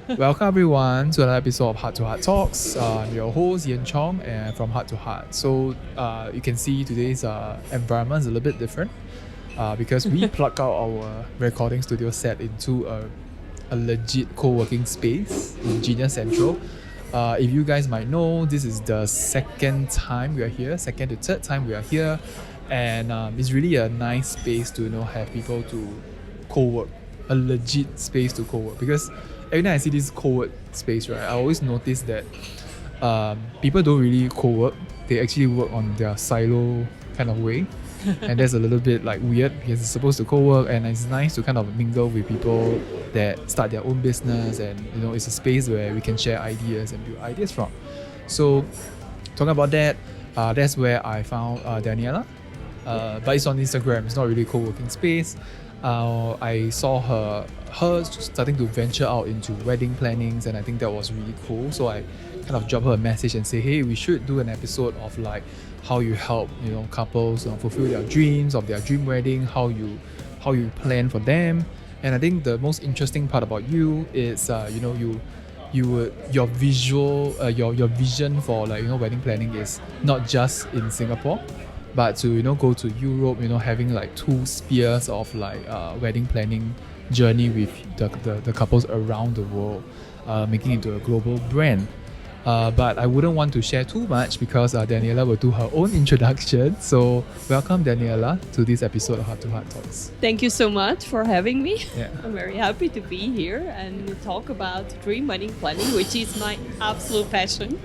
Welcome everyone to another episode of Heart to Heart Talks. I'm your host Yen Chong and from Heart to Heart. So you can see today's environment is a little bit different because we plug out our recording studio set into a legit co-working space in Genius Central. If you guys might know, this is the second time we are here, second to third time we are here, and it's really a nice space to have people to co-work, a legit space to co-work. Because every time I see this co-work space, right, I always notice that people don't really co-work. They actually work on their silo kind of way. And that's a little bit like weird because it's supposed to co-work, and it's nice to kind of mingle with people that start their own business, and it's a space where we can share ideas and build ideas from. So talking about that, that's where I found Daniela, but it's on Instagram. It's not really co-working space. I saw her starting to venture out into wedding plannings, and I think that was really cool. So I kind of dropped her a message and say, hey, we should do an episode of like how you help couples fulfill their dreams of their dream wedding, how you plan for them. And I think the most interesting part about you is your vision for wedding planning is not just in Singapore, but to go to Europe, having like two spheres of like wedding planning journey with the couples around the world, making it into a global brand. But I wouldn't want to share too much because Daniela will do her own introduction. So welcome Daniela to this episode of Heart to Heart Talks. Thank you so much for having me. Yeah. I'm very happy to be here and talk about dream wedding planning, which is my absolute passion.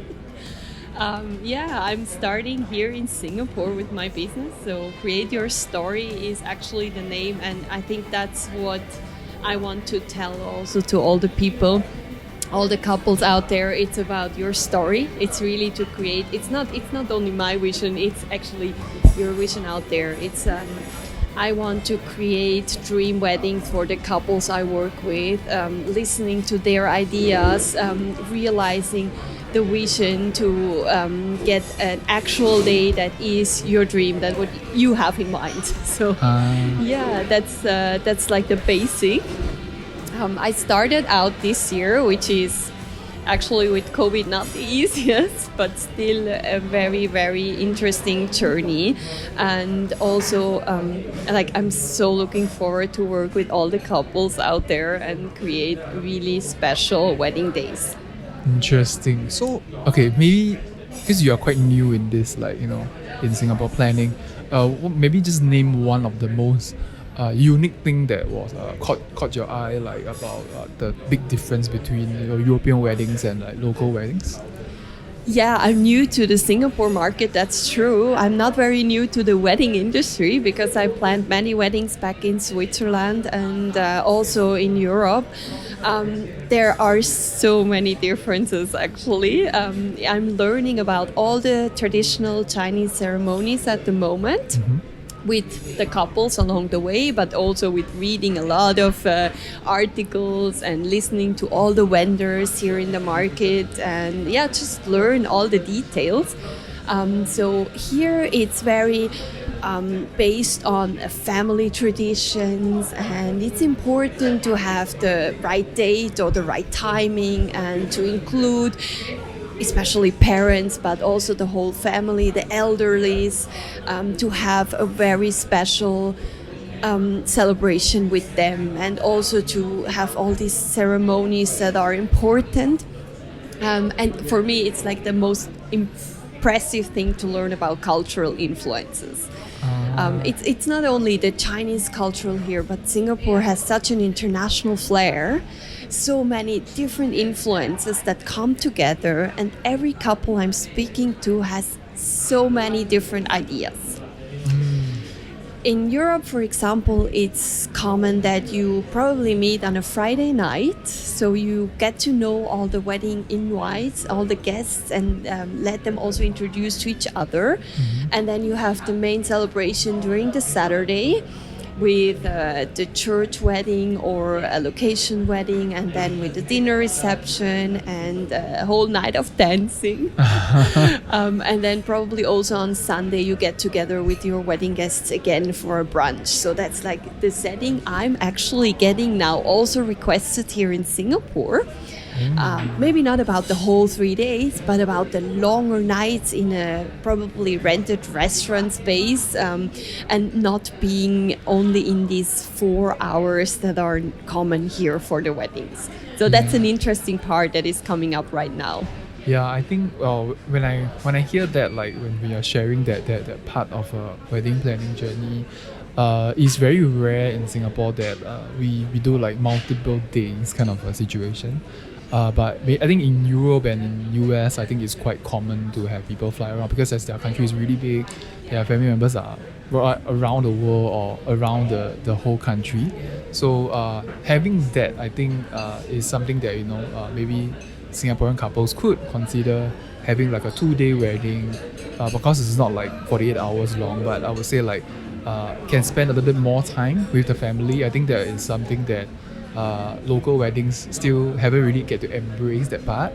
I'm starting here in Singapore with my business. So Create Your Story is actually the name, and I think that's what I want to tell also to all the people, all the couples out there. It's about your story. It's really to create. It's not only my vision. It's actually your vision out there. It's I want to create dream weddings for the couples I work with, listening to their ideas, realizing the vision to get an actual day that is your dream, that what you have in mind. So that's like the basic. I started out this year, which is actually with COVID not the easiest, but still a very, very interesting journey. And also, I'm so looking forward to work with all the couples out there and create really special wedding days. Interesting. So okay, maybe because you are quite new in this, in Singapore planning, maybe just name one of the most unique thing that was caught your eye, like about the big difference between European weddings and like local weddings. Yeah, I'm new to the Singapore market, that's true. I'm not very new to the wedding industry because I planned many weddings back in Switzerland and also in Europe. There are so many differences actually. I'm learning about all the traditional Chinese ceremonies at the moment. Mm-hmm. With the couples along the way, but also with reading a lot of articles and listening to all the vendors here in the market, and just learn all the details. So here it's very based on family traditions, and it's important to have the right date or the right timing and to include especially parents, but also the whole family, the elderlies, to have a very special celebration with them, and also to have all these ceremonies that are important. And for me, it's like the most impressive thing to learn about cultural influences. It's not only the Chinese culture here, but Singapore has such an international flair. So many different influences that come together, and every couple I'm speaking to has so many different ideas. In Europe, for example, it's common that you probably meet on a Friday night, so you get to know all the wedding invites, all the guests, and let them also introduce to each other. Mm-hmm. And then you have the main celebration during the Saturday. with the church wedding or a location wedding, and then with the dinner reception and a whole night of dancing. And then probably also on Sunday you get together with your wedding guests again for a brunch. So that's like the setting I'm actually getting now also requested here in Singapore. Maybe not about the whole 3 days, but about the longer nights in a probably rented restaurant space, and not being only in these 4 hours that are common here for the weddings. So that's an interesting part that is coming up right now. Yeah, I think when I hear that, like when we are sharing that part of a wedding planning journey, it's very rare in Singapore that we do like multiple days kind of a situation. But I think in Europe and in US, I think it's quite common to have people fly around because as their country is really big, their family members are around the world or around the whole country. So having that, I think, is something that maybe Singaporean couples could consider having like a 2-day wedding, because it's not like 48 hours long. But I would say like can spend a little bit more time with the family. I think that is something that local weddings still haven't really get to embrace that part,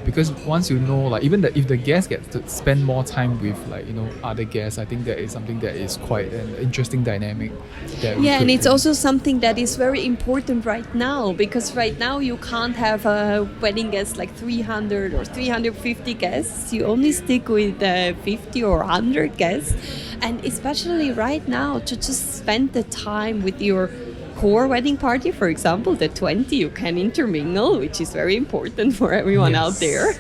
because once like even if the guest gets to spend more time with other guests, I think that is something that is quite an interesting dynamic that and it's also something that is very important right now, because right now you can't have a wedding guest like 300 or 350 guests. You only stick with 50 or 100 guests, and especially right now to just spend the time with your core wedding party, for example, the 20, you can intermingle, which is very important for everyone out there.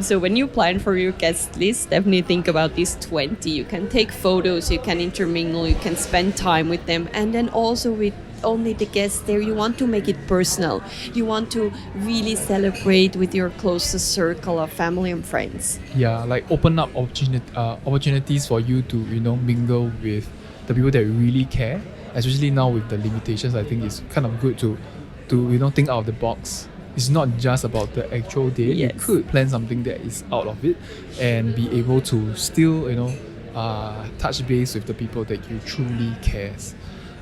So when you plan for your guest list, definitely think about these 20. You can take photos, you can intermingle, you can spend time with them. And then also with only the guests there, you want to make it personal. You want to really celebrate with your closest circle of family and friends. Yeah, like open up opportunities for you to mingle with the people that really care. Especially now with the limitations, I think it's kind of good to think out of the box. It's not just about the actual day. Yes. You could plan something that is out of it and be able to still touch base with the people that you truly cares.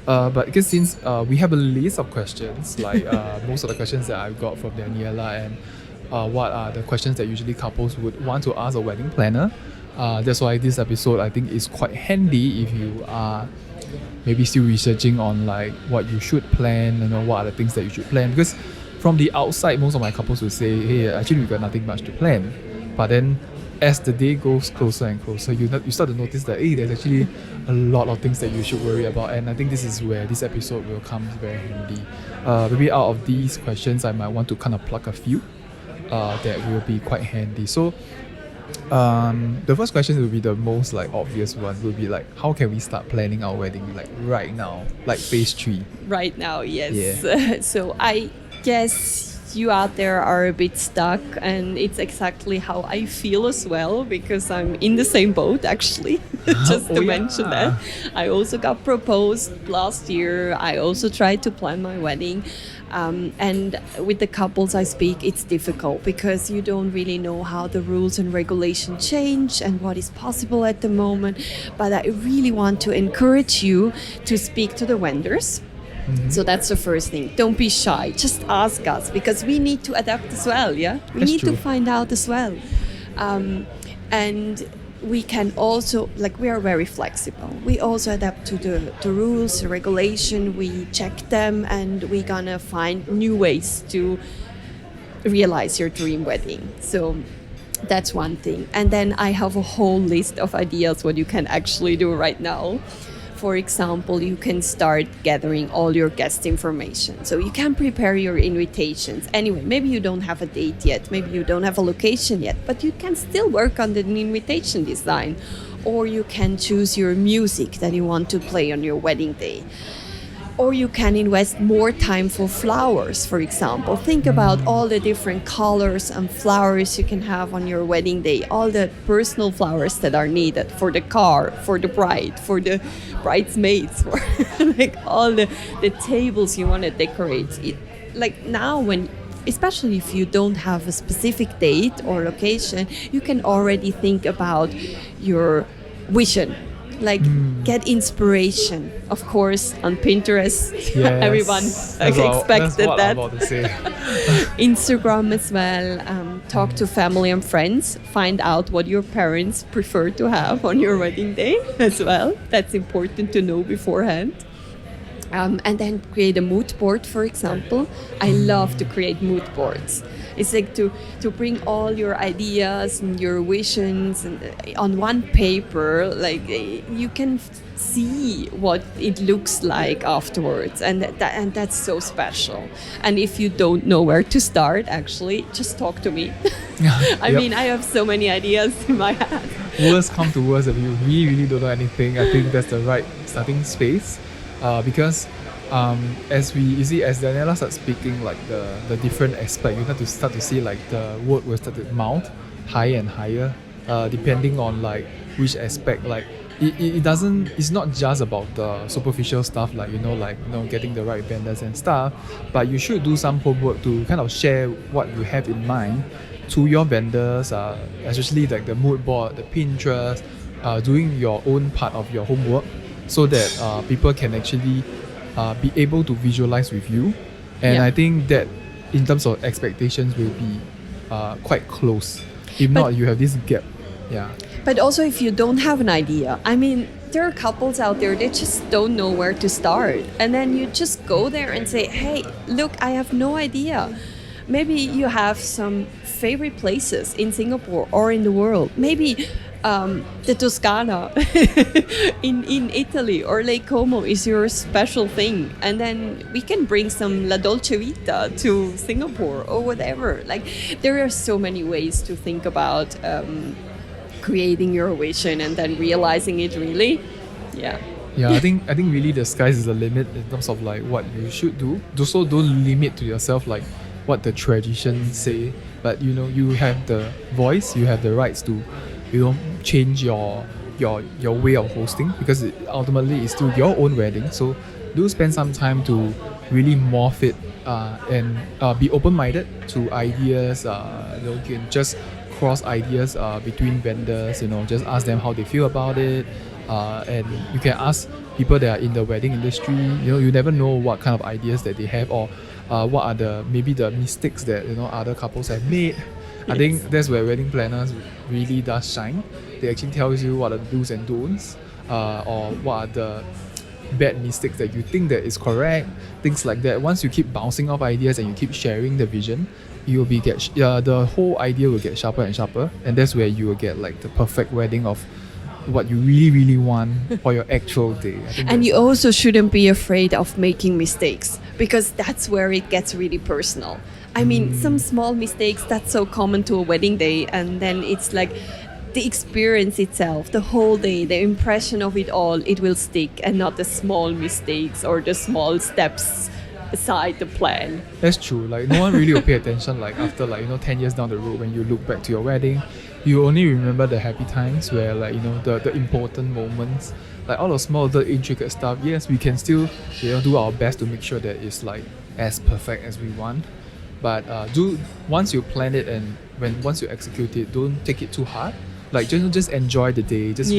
But because since we have a list of questions, like most of the questions that I've got from Daniela, and what are the questions that usually couples would want to ask a wedding planner, that's why this episode I think is quite handy if you are maybe still researching on like what you should plan, what are the things that you should plan. Because from the outside, most of my couples will say, hey, actually we got nothing much to plan. But then as the day goes closer and closer, you start to notice that, hey, there's actually a lot of things that you should worry about. And I think this is where this episode will come very handy. Maybe out of these questions, I might want to kind of pluck a few that will be quite handy. So the first question will be the most like obvious one, will be like, how can we start planning our wedding like right now, like phase 3? Right now, yes. Yeah. So I guess you out there are a bit stuck, and it's exactly how I feel as well, because I'm in the same boat actually. Just to mention that I also got proposed last year. I also tried to plan my wedding, and with the couples I speak, it's difficult because you don't really know how the rules and regulations change and what is possible at the moment. But I really want to encourage you to speak to the vendors. Mm-hmm. So that's the first thing. Don't be shy. Just ask us, because we need to adapt as well. Yeah, we That's need true. to find out as well, and we can also, like, we are very flexible. We also adapt to the rules, the regulation. We check them, and we're gonna find new ways to realize your dream wedding. So that's one thing. And then I have a whole list of ideas what you can actually do right now. For example, you can start gathering all your guest information. So you can prepare your invitations. Anyway, maybe you don't have a date yet, maybe you don't have a location yet, but you can still work on the invitation design. Or you can choose your music that you want to play on your wedding day. Or you can invest more time for flowers, for example. Think about all the different colors and flowers you can have on your wedding day, all the personal flowers that are needed for the car, for the bride, for the bridesmaids, for like all the tables you want to decorate. Like now, especially if you don't have a specific date or location, you can already think about your vision. like get inspiration, of course, on Pinterest. Yes. Everyone That's expected what that. I'm about to say. Instagram as well. Talk to family and friends. Find out what your parents prefer to have on your wedding day as well. That's important to know beforehand. And then create a mood board, for example. I love to create mood boards. It's like to bring all your ideas and your visions and, on one paper. Like you can see what it looks like afterwards, and that's so special. And if you don't know where to start, actually, just talk to me. I mean, I have so many ideas in my head. Worst come to worst, if you really don't know anything, I think that's the right starting space. Because as Daniela starts speaking, like the different aspect, you have to start to see like the word will start to mount higher and higher, depending on like which aspect. Like it's not just about the superficial stuff, like getting the right vendors and stuff, but you should do some homework to kind of share what you have in mind to your vendors, especially like the mood board, the Pinterest, doing your own part of your homework, so that people can actually be able to visualize with you. And I think that in terms of expectations will be quite close. If not, you have this gap. Yeah. But also, if you don't have an idea, I mean, there are couples out there that just don't know where to start. And then you just go there and say, hey, look, I have no idea. Maybe you have some favorite places in Singapore or in the world. Maybe the Toscana in Italy or Lake Como is your special thing. And then we can bring some La Dolce Vita to Singapore or whatever. Like, there are so many ways to think about creating your vision and then realizing it really. Yeah, I think really the sky's is the limit in terms of like what you should do. Also, don't limit to yourself like what the traditions say, but you have the voice, you have the rights to change your way of hosting, because ultimately it's still your own wedding. So do spend some time to really morph it and be open-minded to ideas. You can just cross ideas between vendors, just ask them how they feel about it, and you can ask people that are in the wedding industry. You never know what kind of ideas that they have, or what are maybe the mistakes that other couples have made. I think that's where wedding planners really does shine. They actually tells you what are the do's and don'ts, or what are the bad mistakes that you think that is correct, things like that. Once you keep bouncing off ideas and you keep sharing the vision, you'll be the whole idea will get sharper and sharper, and that's where you will get like the perfect wedding of what you really want for your actual day. And you also shouldn't be afraid of making mistakes, because that's where it gets really personal. I mean, some small mistakes, that's so common to a wedding day, and then it's like the experience itself, the whole day, the impression of it all, it will stick, and not the small mistakes or the small steps aside the plan. That's true. Like, no one really will pay attention like after 10 years down the road, when you look back to your wedding, you only remember the happy times where the important moments, like all the small little intricate stuff. Yes, we can still do our best to make sure that it's like as perfect as we want. But once you plan it, and once you execute it, don't take it too hard. Like, just enjoy the day. Just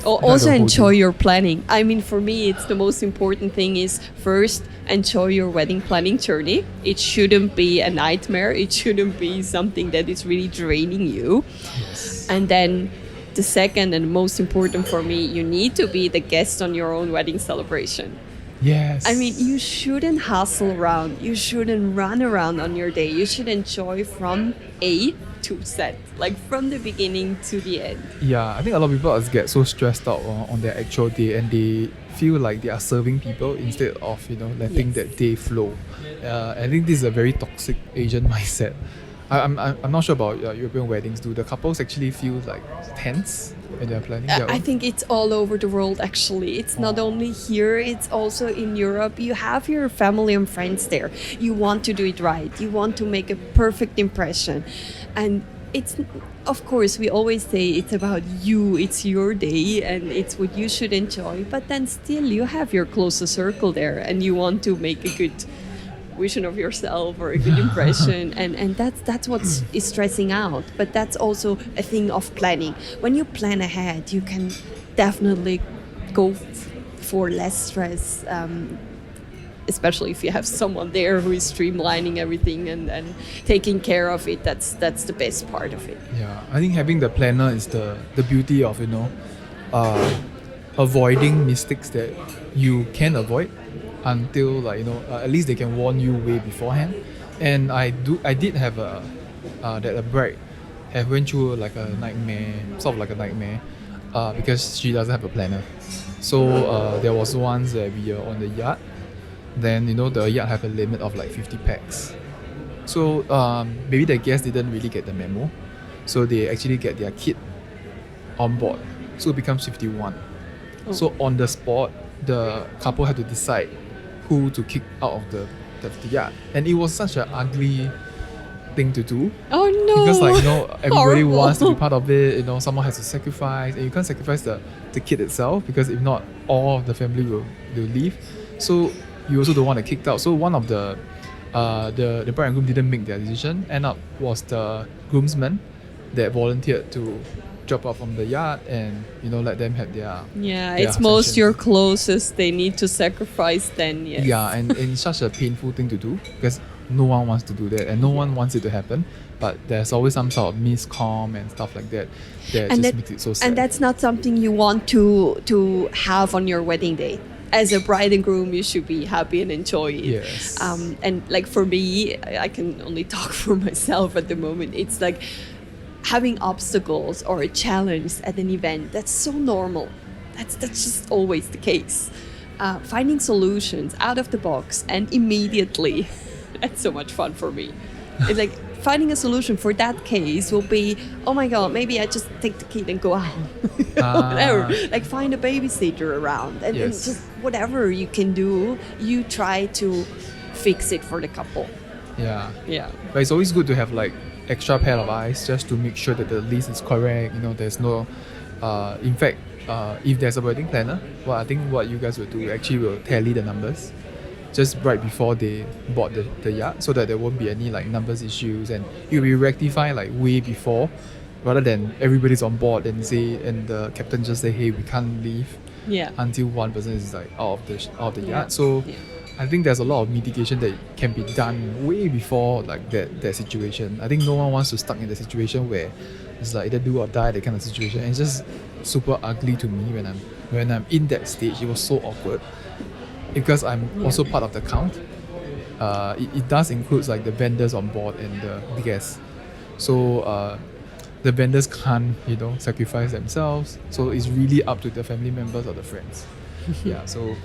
also enjoy your planning. I mean, for me, it's the most important thing is first enjoy your wedding planning journey. It shouldn't be a nightmare. It shouldn't be something that is really draining you. Yes. And then the second and most important for me, you need to be the guest on your own wedding celebration. Yes. I mean, you shouldn't hustle around. You shouldn't run around on your day. You should enjoy from A to Z, like from the beginning to the end. Yeah, I think a lot of people get so stressed out on their actual day, and they feel like they are serving people instead of letting that day flow. I think this is a very toxic Asian mindset. I'm not sure about European weddings. Do the couples actually feel like tense when they're planning their own? I think it's all over the world, actually. It's not only here, it's also in Europe. You have your family and friends there. You want to do it right. You want to make a perfect impression. And it's, of course, we always say it's about you. It's your day and it's what you should enjoy. But then still you have your closer circle there and you want to make a good vision of yourself or a good impression, and that's what is stressing out. But that's also a thing of planning. When you plan ahead, you can definitely go for less stress, especially if you have someone there who is streamlining everything and taking care of it. That's the best part of it. Yeah, I think having the planner is the beauty of, avoiding mistakes that you can avoid until, like, at least they can warn you way beforehand. And I did have a bride have went through like a nightmare, sort of like a nightmare, because she doesn't have a planner. So there was once that we were on the yacht. Then the yacht have a limit of like 50 packs. So maybe the guests didn't really get the memo. So they actually get their kid on board. So it becomes 51. Oh. So on the spot, the couple had to decide who to kick out of the yacht. And it was such an ugly thing to do. Oh no! Because everybody Horrible. wants to be part of it. Someone has to sacrifice, and you can't sacrifice the kid itself, because if not, all of the family will leave. So you also don't want to kicked out. So one of the bride and groom didn't make their decision. End up was the groomsmen that volunteered to drop out from the yacht and let them have their It's most sessions. your closest they need to sacrifice then. Yes. Yeah, and it's such a painful thing to do, because no one wants to do that and no one wants it to happen. But there's always some sort of miscomm and stuff like that makes it so sad. And that's not something you want to have on your wedding day. As a bride and groom, you should be happy and enjoy it. Yes. And like for me, I can only talk for myself at the moment. It's like having obstacles or a challenge at an event. That's so normal. That's just always the case. Finding solutions out of the box and immediately. That's so much fun for me. It's like finding a solution for that case will be, oh my god, maybe I just take the kid and go out. Whatever. Like find a babysitter around and Yes. just whatever you can do, you try to fix it for the couple. Yeah. Yeah. But it's always good to have like extra pair of eyes just to make sure that the list is correct. There's no in fact, if there's a wedding planner, well, I think what you guys will do actually will tally the numbers just right before they board the yacht, so that there won't be any like numbers issues, and it will be rectified like way before, rather than everybody's on board and the captain just say, hey, we can't leave Yeah. until one person is like out of the Yeah. yacht. So Yeah. I think there's a lot of mitigation that can be done way before like that situation. I think no one wants to stuck in the situation where it's like either do or die, that kind of situation. And it's just super ugly to me when I'm in that stage. It was so awkward because I'm also part of the count. It does include like the vendors on board and the guests. So the vendors can't sacrifice themselves. So it's really up to the family members or the friends. Yeah, so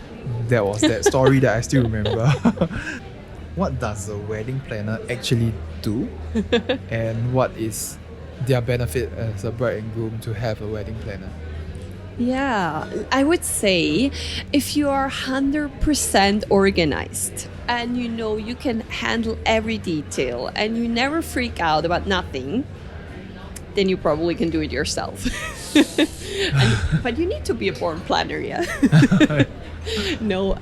that was that story that I still remember. What does a wedding planner actually do? And what is their benefit as a bride and groom to have a wedding planner? Yeah, I would say if you are 100% organized and you can handle every detail and you never freak out about nothing, then you probably can do it yourself. But you need to be a born planner, yeah. No,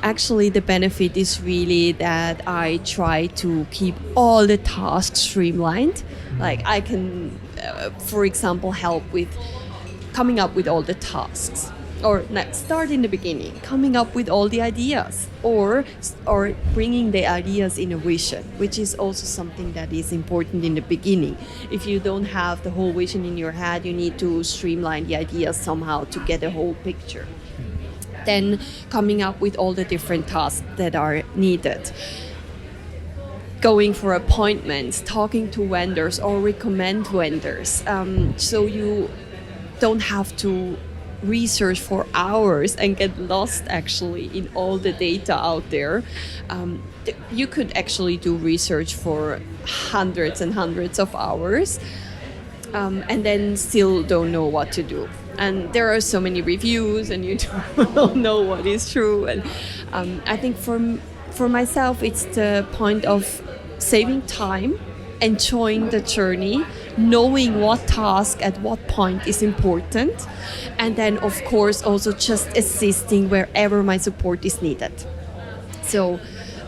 actually the benefit is really that I try to keep all the tasks streamlined. Like I can, for example, help with coming up with all the tasks, or start in the beginning, coming up with all the ideas, or bringing the ideas in a vision, which is also something that is important in the beginning. If you don't have the whole vision in your head, you need to streamline the ideas somehow to get a whole picture. Then coming up with all the different tasks that are needed. Going for appointments, talking to vendors or recommend vendors. So you don't have to research for hours and get lost actually in all the data out there. You could actually do research for hundreds and hundreds of hours and then still don't know what to do. And there are so many reviews and you don't know what is true. And I think for myself, it's the point of saving time, enjoying the journey, knowing what task at what point is important, and then of course also just assisting wherever my support is needed. So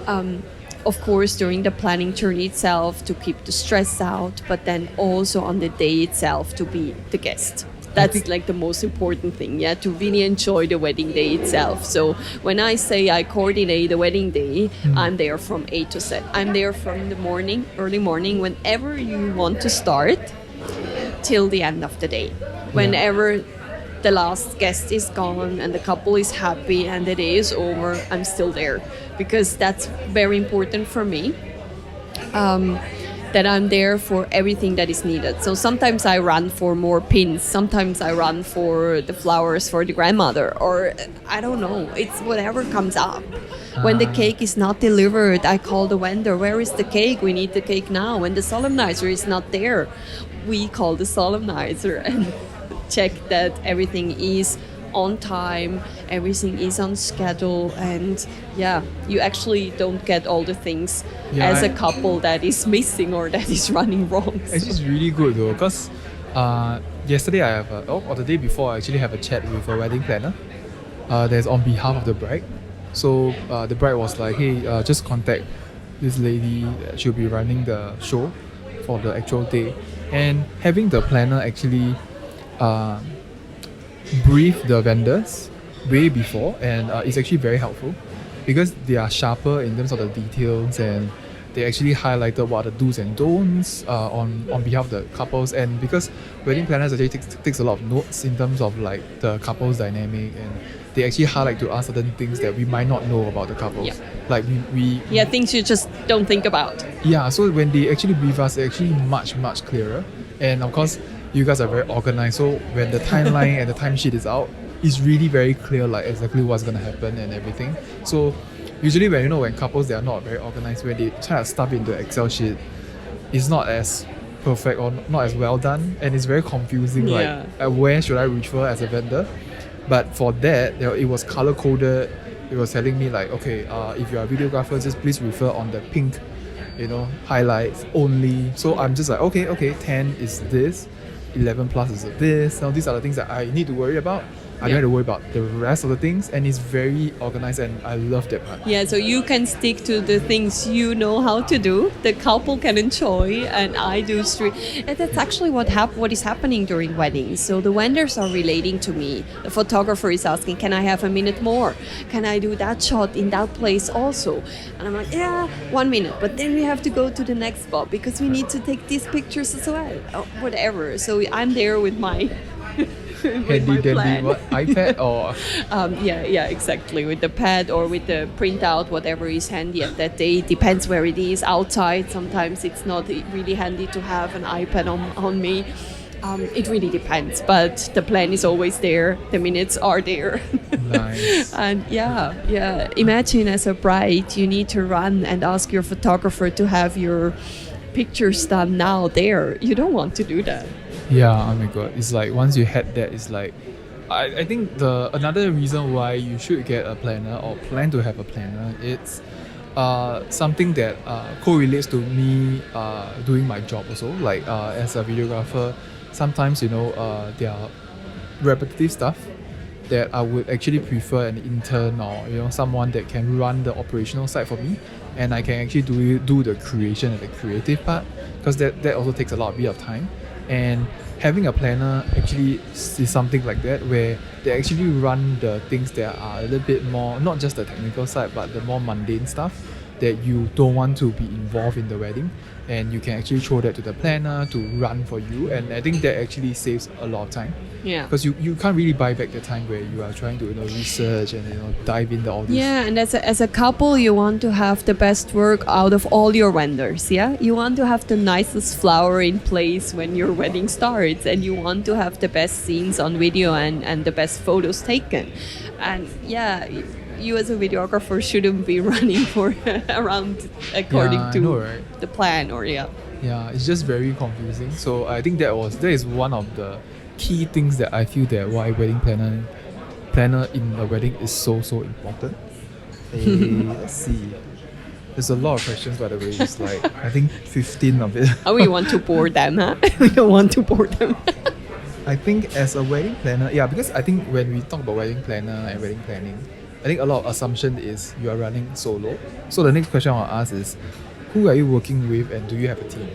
of course during the planning journey itself to keep the stress out, but then also on the day itself to be the guest. That's like the most important thing, yeah, to really enjoy the wedding day itself. So when I say I coordinate the wedding day, I'm there from A to Z. I'm there from the morning, early morning, whenever you want to start, till the end of the day. Whenever the last guest is gone and the couple is happy and the day is over, I'm still there, because that's very important for me. That I'm there for everything that is needed. So sometimes I run for more pins, sometimes I run for the flowers for the grandmother, or I don't know, it's whatever comes up. When the cake is not delivered, I call the vendor, where is the cake? We need the cake now. When the solemnizer is not there, we call the solemnizer and check that everything is on time, everything is on schedule, and you actually don't get all the things as a couple that is missing or that is running wrong. It's just really good though, because yesterday or the day before, I actually have a chat with a wedding planner that's on behalf of the bride. So the bride was like, hey, just contact this lady, she'll be running the show for the actual day. And having the planner actually brief the vendors way before, and it's actually very helpful because they are sharper in terms of the details, and they actually highlighted what are the do's and don'ts on behalf of the couples. And because wedding planners actually takes a lot of notes in terms of like the couple's dynamic, and they actually highlight to us certain things that we might not know about the couples. Like we things you just don't think about. So when they actually brief us, it's actually much clearer. And of course, you guys are very organized, so when the timeline and the timesheet is out, it's really very clear, like exactly what's going to happen and everything. So usually when couples, they are not very organized, when they try to stuff into Excel sheet, it's not as perfect or not as well done, and it's very confusing. Like where should I refer as a vendor? But for that, it was color coded. It was telling me like, okay, if you are a videographer, just please refer on the pink, highlights only. So I'm just like, okay, 10 is this, 11 plus is this. Now these are the things that I need to worry about. I don't have to worry about the rest of the things, and it's very organized, and I love that part. So you can stick to the things you know how to do, the couple can enjoy, and I do street. And that's actually what is happening during weddings. So the vendors are relating to me. The photographer is asking, can I have a minute more? Can I do that shot in that place also? And I'm like, 1 minute, but then we have to go to the next spot because we need to take these pictures as well, or whatever. So I'm there with my handy dandy what, iPad or exactly, with the pad or with the printout, whatever is handy at that day. It depends where it is. Outside, sometimes it's not really handy to have an iPad on me. It really depends, but the plan is always there, the minutes are there. Nice. And imagine as a bride, you need to run and ask your photographer to have your pictures done now there. You don't want to do that. Oh my god, it's like once you had that, it's like I think another reason why you should get a planner or plan to have a planner, it's something that correlates to me doing my job also. Like as a videographer, sometimes there are repetitive stuff that I would actually prefer an intern or someone that can run the operational side for me, and I can actually do the creation and the creative part, because that also takes a bit of time. And having a planner actually is something like that, where they actually run the things that are a little bit more, not just the technical side, but the more mundane stuff that you don't want to be involved in the wedding, and you can actually throw that to the planner to run for you. And I think that actually saves a lot of time, because you can't really buy back the time where you are trying to research and dive into all this. And as a couple, you want to have the best work out of all your vendors. You want to have the nicest flower in place when your wedding starts, and you want to have the best scenes on video and the best photos taken. And you as a videographer shouldn't be running for around according to the plan, or it's just very confusing. So I think that is one of the key things that I feel that why wedding planner in a wedding is so important. Let's see. There's a lot of questions, by the way. It's like I think 15 of it. We want to bore them, huh? We don't want to bore them. I think as a wedding planner, because I think when we talk about wedding planner and wedding planning, I think a lot of assumption is you are running solo. So the next question I'll ask is, who are you working with, and do you have a team?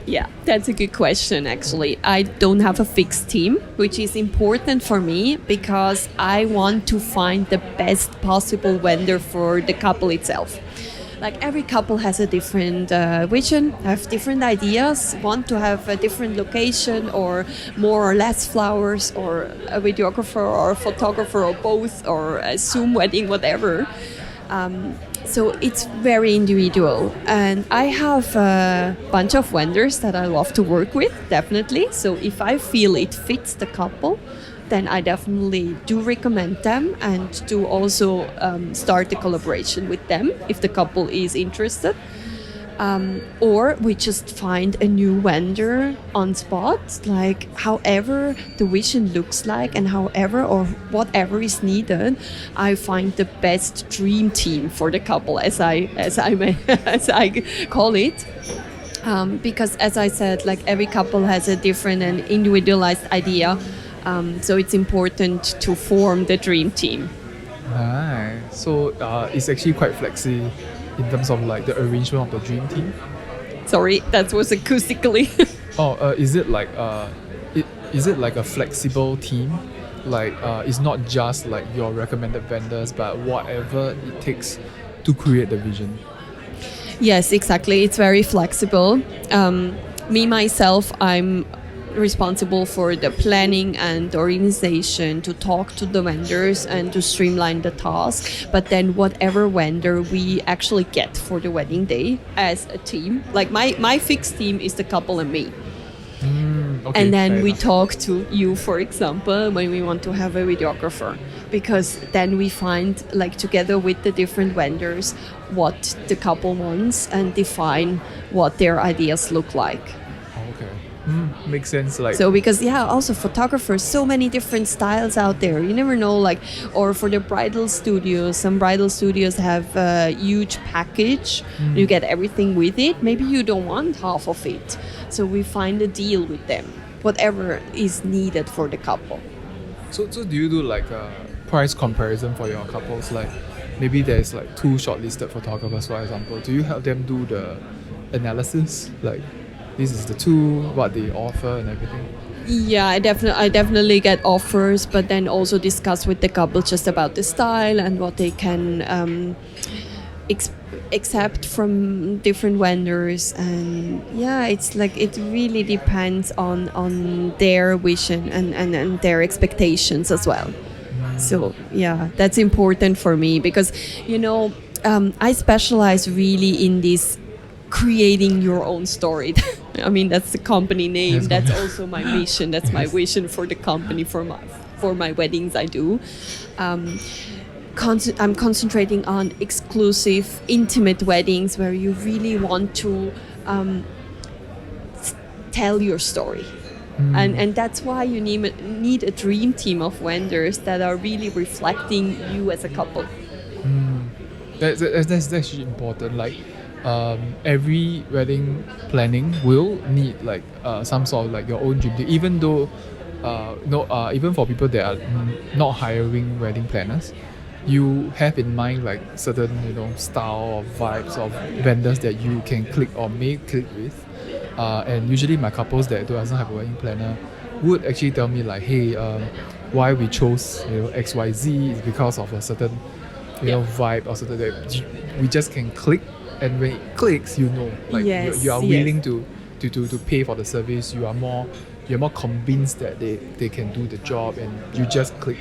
Yeah, that's a good question, actually. I don't have a fixed team, which is important for me because I want to find the best possible vendor for the couple itself. Like every couple has a different vision, have different ideas, want to have a different location or more or less flowers or a videographer or a photographer or both or a Zoom wedding, whatever. So it's very individual, and I have a bunch of vendors that I love to work with, definitely. So if I feel it fits the couple, then I definitely do recommend them and do also start the collaboration with them if the couple is interested. Or we just find a new vendor on spot, like however the vision looks like and however or whatever is needed. I find the best dream team for the couple, as I call it. Because as I said, like every couple has a different and individualized idea. So it's important to form the dream team. Nice. So it's actually quite flexi in terms of like the arrangement of the dream team. Sorry, that was acoustically. Is it like is it like a flexible team? Like it's not just like your recommended vendors, but whatever it takes to create the vision. Yes, exactly. It's very flexible. Me myself, I'm responsible for the planning and organization to talk to the vendors and to streamline the task. But then whatever vendor we actually get for the wedding day as a team, like my fixed team is the couple and me. Okay, And then fair we enough. talk to you, for example, when we want to have a videographer, because then we find, like, together with the different vendors, what the couple wants and define what their ideas look like. Okay. Makes sense. Like So because also photographers, so many different styles out there. You never know, like, or for the bridal studios, some bridal studios have a huge package. You get everything with it. Maybe you don't want half of it. So we find a deal with them, whatever is needed for the couple. So do you do like a price comparison for your couples? Like maybe there's like two shortlisted photographers, for example. Do you help them do the analysis? Like this is the two, what they offer and everything? Yeah, I definitely get offers, but then also discuss with the couple just about the style and what they can accept from different vendors. And it's like it really depends on their vision and their expectations as well. So that's important for me because I specialize really in this creating your own story. I mean, that's the company name. Yes, That's company. also my mission. That's my vision for the company, for my weddings I do. I'm concentrating on exclusive, intimate weddings where you really want to tell your story. And that's why you need a dream team of vendors that are really reflecting you as a couple. That's actually important. Like every wedding planning will need like some sort of like your own dream team. Even though even for people that are not hiring wedding planners, you have in mind like certain style or vibes of vendors that you can click or may click with. And usually my couples that doesn't have a wedding planner would actually tell me like, hey, why we chose XYZ is because of a certain vibe or something that we just can click, and when it clicks, like Yes, you are yes. willing to pay for the service. You're more convinced that they can do the job, and you just click.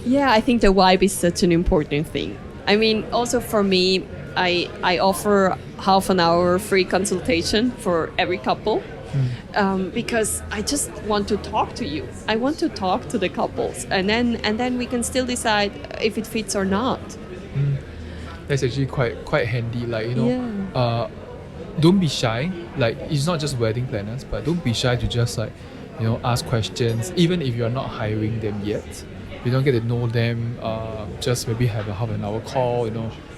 Yeah, I think the vibe is such an important thing. I mean, also for me, I offer half an hour free consultation for every couple. Because I just want to talk to you. I want to talk to the couples, and then we can still decide if it fits or not. That's actually quite handy. Like Yeah. don't be shy. Like it's not just wedding planners, but don't be shy to just like ask questions. Even if you're not hiring them yet, you don't get to know them. Just maybe have a half an hour call.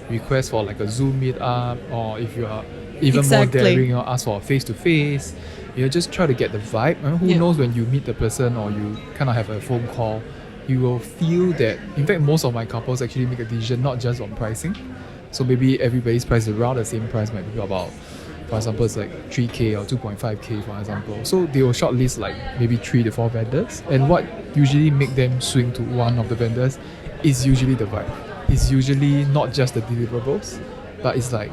Request for like a Zoom meet up, or if you are even Exactly. more daring, ask for a face to face. Just try to get the vibe. Who knows, when you meet the person or you kind of have a phone call, you will feel that. In fact, most of my couples actually make a decision not just on pricing. So maybe everybody's price is around the same price, might be about For example, it's like 3K or 2.5K, for example. So they will shortlist like maybe 3 to 4 vendors. And what usually make them swing to one of the vendors is usually the vibe. It's usually not just the deliverables, but it's like,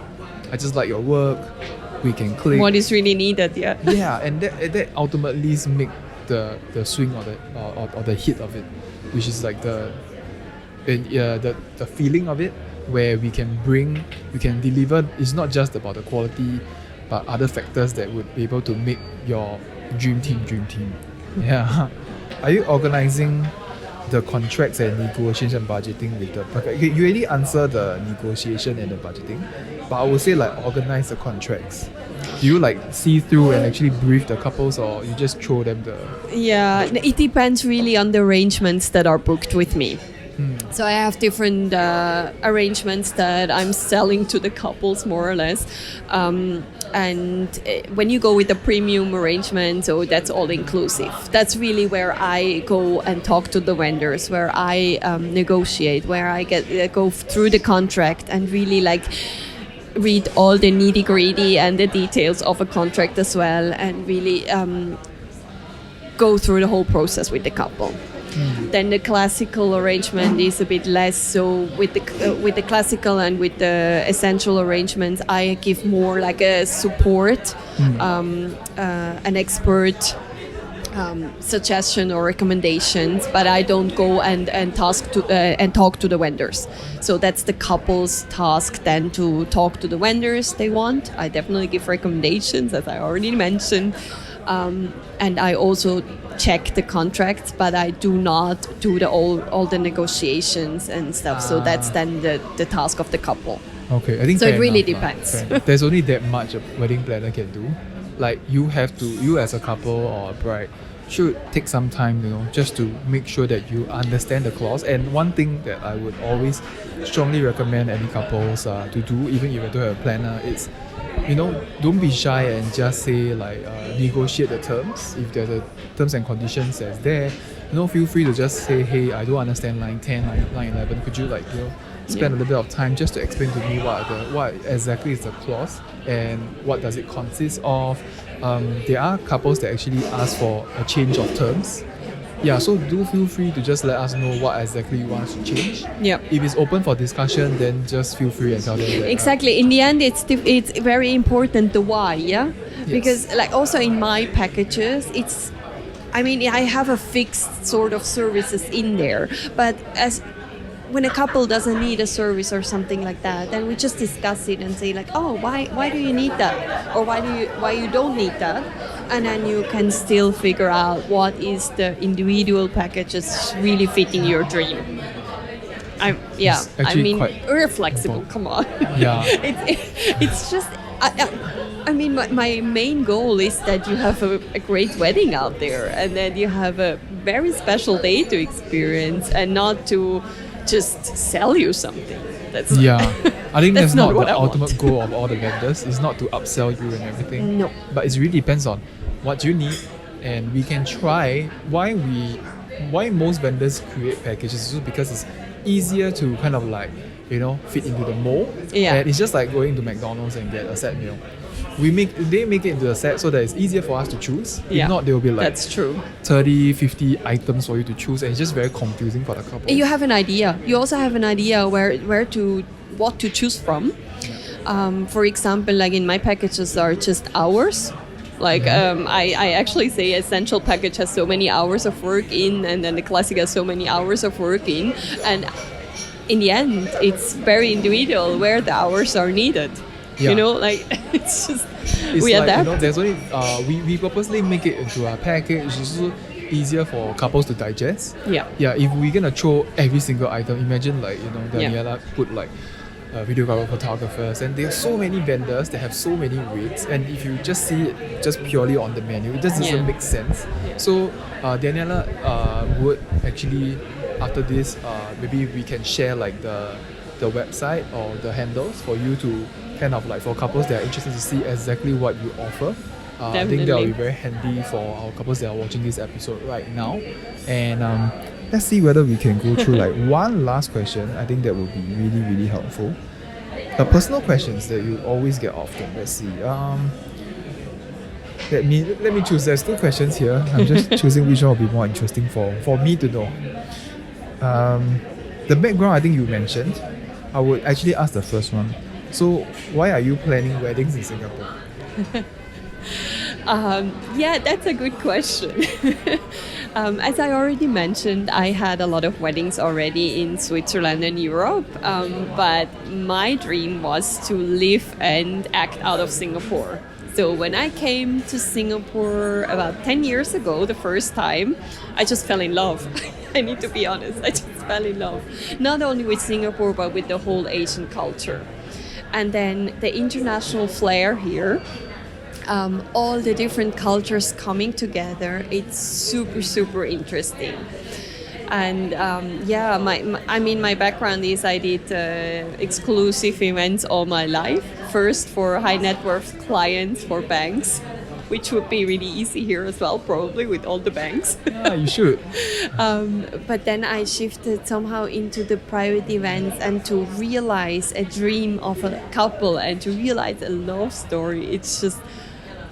I just like your work, we can click. What is really needed, yeah. Yeah, and that ultimately make the swing or the hit of it, which is like the feeling of it, where we can deliver. It's not just about the quality, but other factors that would be able to make your dream team. Yeah. Are you organizing the contracts and negotiation and budgeting with the you already answer the negotiation and the budgeting, but I would say like organize the contracts. Do you like see through and actually brief the couples, or you just throw them the... Yeah, it depends really on the arrangements that are booked with me. So I have different arrangements that I'm selling to the couples, more or less. And when you go with the premium arrangement, so that's all inclusive. That's really where I go and talk to the vendors, where I negotiate, where I go through the contract and really like read all the nitty gritty and the details of a contract as well, and really go through the whole process with the couple. Then the classical arrangement is a bit less. So with the classical and with the essential arrangements, I give more like a support, an expert suggestion or recommendations, but I don't go and talk to the vendors. So that's the couple's task then, to talk to the vendors they want. I definitely give recommendations, as I already mentioned. And I also check the contracts, but I do not do all the negotiations and stuff. So that's then the task of the couple. Okay, I think so. It really enough, depends. There's only that much a wedding planner can do. Like you as a couple or a bride should take some time, just to make sure that you understand the clause. And one thing that I would always strongly recommend any couples to do, even if you don't have a planner, is don't be shy and just say like negotiate the terms. If there's a terms and conditions that's there, feel free to just say, hey, I don't understand line 10, line 11. Could you spend a little bit of time just to explain to me what exactly is the clause and what does it consist of. There are couples that actually ask for a change of terms. Yeah, so do feel free to just let us know what exactly you want us to change. Yeah. If it's open for discussion, then just feel free and tell them that. Exactly. In the end, it's very important the why, yeah? Yes. Because like also in my packages, I have a fixed sort of services in there, but when a couple doesn't need a service or something like that, then we just discuss it and say like, oh, why do you need that, or why you don't need that, and then you can still figure out what is the individual packages really fitting your dream. We're flexible. Come on. Yeah. it's just. My main goal is that you have a great wedding out there, and that you have a very special day to experience, and not to just sell you something. I think that's not the ultimate want. goal of all the vendors. It's not to upsell you and everything. No. But it really depends on what you need, and we can try. Why most vendors create packages is just because it's easier to kind of like fit into the mold. Yeah. And it's just like going to McDonald's and get a set meal. They make it into a set so that it's easier for us to choose. Yeah. If not, there will be like that's true. 30, 50 items for you to choose, and it's just very confusing for the couple. You have an idea. You also have an idea what to choose from. For example, like in my packages are just hours. Like I actually say essential package has so many hours of work in, and then the classic has so many hours of work in, and in the end, it's very individual where the hours are needed. Yeah. It's just it's we like, adapt. There's only we purposely make it into a package. It's also easier for couples to digest. Yeah. Yeah. If we're gonna throw every single item, imagine Daniela put like videographer, photographers, and there are so many vendors that have so many rates. And if you just see it just purely on the menu, it just doesn't make sense. Yeah. So Daniela would actually, after this, maybe we can share like the website or the handles for you to kind of like, for couples that are interested to see exactly what you offer. I think that will be very handy for our couples that are watching this episode right now. And let's see whether we can go through like one last question. I think that would be really, really helpful. Personal questions that you always get often. Let's see. Let me choose. There's two questions here. I'm just choosing which one will be more interesting for me to know. The background I think you mentioned. I would actually ask the first one. So why are you planning weddings in Singapore? Yeah, that's a good question. As I already mentioned, I had a lot of weddings already in Switzerland and Europe, but my dream was to live and act out of Singapore. So when I came to Singapore about 10 years ago, the first time, I just fell in love. I need to be honest, I just fell in love. Not only with Singapore, but with the whole Asian culture. And then the international flair here, all the different cultures coming together, it's super, super interesting. And yeah, my background is I did exclusive events all my life. First for high net worth clients for banks, which would be really easy here as well, probably with all the banks. Yeah, you should. But then I shifted somehow into the private events and to realize a dream of a couple and to realize a love story. It's just,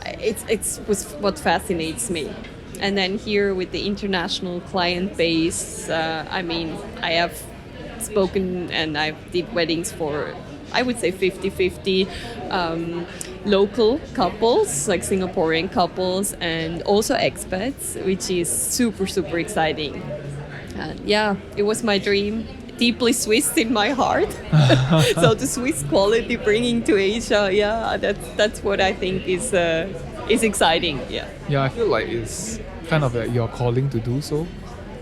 it's what fascinates me. And then here with the international client base, I have spoken and I did weddings for, I would say 50-50 local couples, like Singaporean couples, and also expats, which is super, super exciting. And yeah, it was my dream. Deeply Swiss in my heart. So the Swiss quality bringing to Asia, yeah, that's what I think is exciting. Yeah. Yeah, I feel like it's kind of like your calling to do so.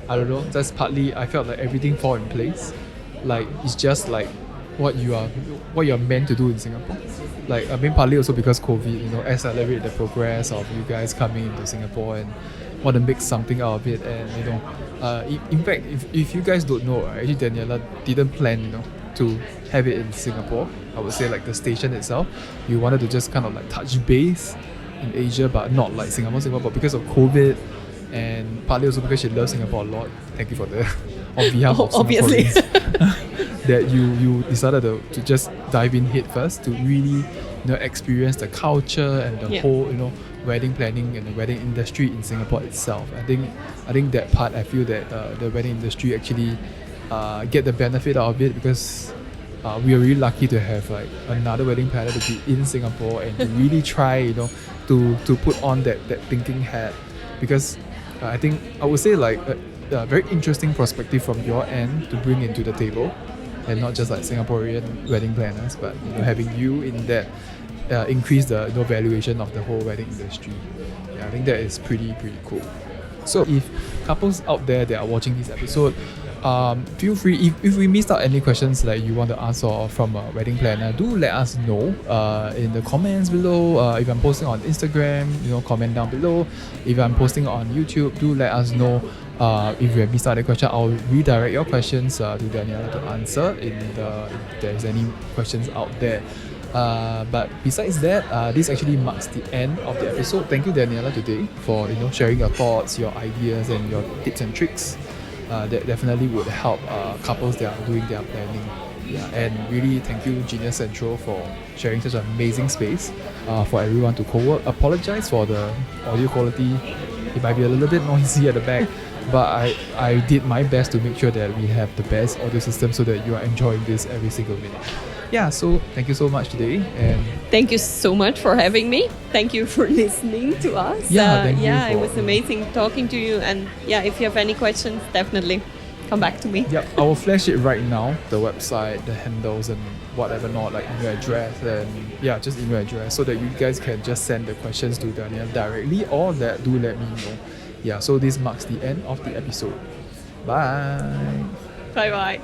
I don't know. That's partly I felt like everything fall in place. Like it's just like what you're meant to do in Singapore. Like I mean, partly also because COVID, accelerate the progress of you guys coming into Singapore and want to make something out of it. And in fact, if you guys don't know, actually Daniela didn't plan, to have it in Singapore. I would say like the station itself, you wanted to just kind of like touch base in Asia, but not like Singapore, but because of COVID and partly also because she loves Singapore a lot. Thank you for the on behalf of Obviously. Singaporeans that you decided to just dive in head first to really experience the culture and the whole wedding planning and the wedding industry in Singapore itself. I think that part I feel that the wedding industry actually get the benefit out of it because we are really lucky to have like another wedding planner to be in Singapore and to really try to put on that thinking hat, because I think I would say like a very interesting perspective from your end to bring into the table, and not just like Singaporean wedding planners, but having you in that increase the valuation of the whole wedding industry. Yeah, I think that is pretty cool. So if couples out there that are watching this episode, feel free, if we missed out any questions like you want to answer from a wedding planner, do let us know in the comments below. If I'm posting on Instagram, comment down below. If I'm posting on YouTube, do let us know. If you have missed out a question, I'll redirect your questions to Daniela to answer if there's any questions out there. But besides that, this actually marks the end of the episode. Thank you, Daniela, today for sharing your thoughts, your ideas, and your tips and tricks. That definitely would help couples that are doing their planning. Yeah, and really thank you, Genius Central, for sharing such an amazing space for everyone to co-work. Apologize for the audio quality; it might be a little bit noisy at the back. But I did my best to make sure that we have the best audio system so that you are enjoying this every single minute. Yeah, so thank you so much today. And thank you so much for having me. Thank you for listening to us. It was amazing talking to you. And yeah, if you have any questions, definitely come back to me. Yeah, I will flash it right now, the website, the handles and whatever not, like email address and just email address, so that you guys can just send the questions to Daniel directly, or do let me know. Yeah, so this marks the end of the episode. Bye. Bye bye.